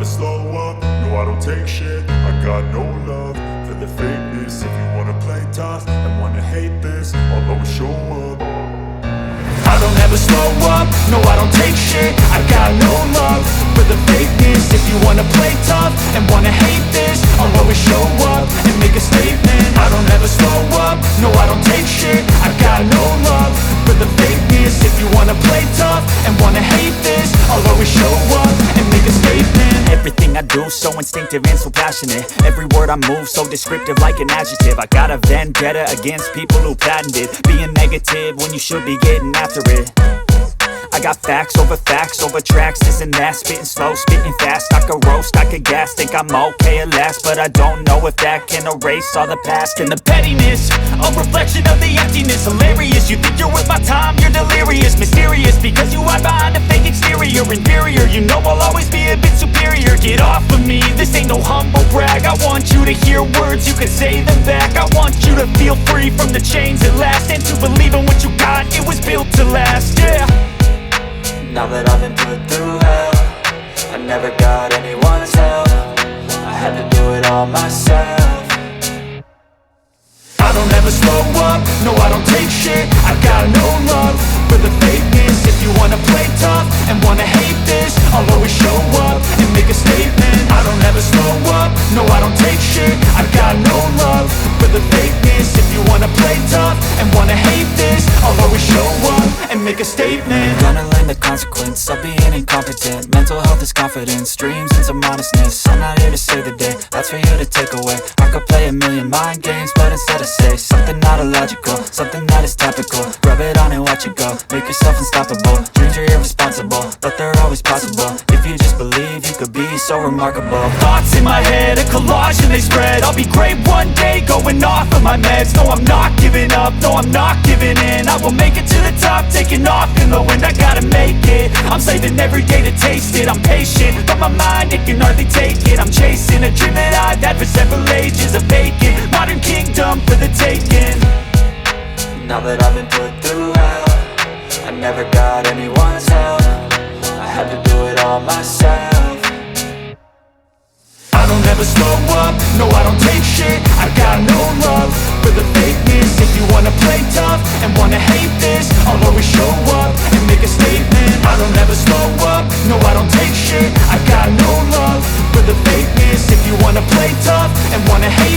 slow up, no I don't take shit. I got no love for the fakeness. If you wanna play tough and wanna hate this, I'll always show up. I don't ever slow up, no I don't take shit. I got no love for the fakeness. If you wanna play tough and wanna hate this, I'll always show up and make a statement. I don't ever slow up, no I don't take shit. I got no love for the fakeness. If you wanna play tough and wanna hate this, I'll always show up and make a statement. Everything I do so instinctive and so passionate. Every word I move so descriptive like an adjective. I got a vendetta against people who patented being negative when you should be getting after it. I got facts over tracks, this and that. Spitting slow, spitting fast, I could roast, I could gas. Think I'm okay at last, but I don't know if that can erase all the past. And the pettiness, a reflection of the emptiness. Hilarious, you think you're worth my time, you're delirious. Mysterious, because you hide behind a fake exterior. Inferior, you know I'll always be a bit superior. Get off of me, this ain't no humble brag. I want you to hear words, you can say them back. I want you to feel free from the chains at last, and to believe in what you got, it was built to last, yeah. Now that I've been put through hell, I never got anyone's help. I had to do it all myself. I don't ever slow up, no I don't take shit. I got no love for the fakeness. If you wanna play tough and wanna hate this, I'll always show up and make a statement. I don't ever slow up, no I don't take shit. I got no love for the fakeness. If you wanna play tough and wanna hate this, I'll always show up and make a statement. Gonna learn the consequence of being incompetent. Mental health is confidence, dreams and some honestness. I'm not here to save the day, that's for you to take away. I could play a million mind games, but instead I say something not illogical, something that is topical. Rub it on and watch it go, make yourself unstoppable. Dreams are irresponsible, but they're always possible. If you just believe, you could be so remarkable. Thoughts in my head, a collage and they spread. I'll be great one day, going off of my meds. No, I'm not giving up, no, I'm not giving in. I will make it to the top, taking off in the wind. I gotta make it, I'm saving every day to taste it. I'm patient, but my mind, it can hardly take it. I'm chasing a dream that I've had for several ages. A vacant, modern kingdom for the taking. Now that I've been put through hell, I never got anyone's help. I had to do it all myself. I don't ever slow up, no I don't take shit. I got no love for the fakeness. If you wanna play tough and wanna hate this, I'll always show up and make a statement. I don't ever slow up, no I don't take shit. I got no love for the fakeness. If you wanna play tough and wanna hate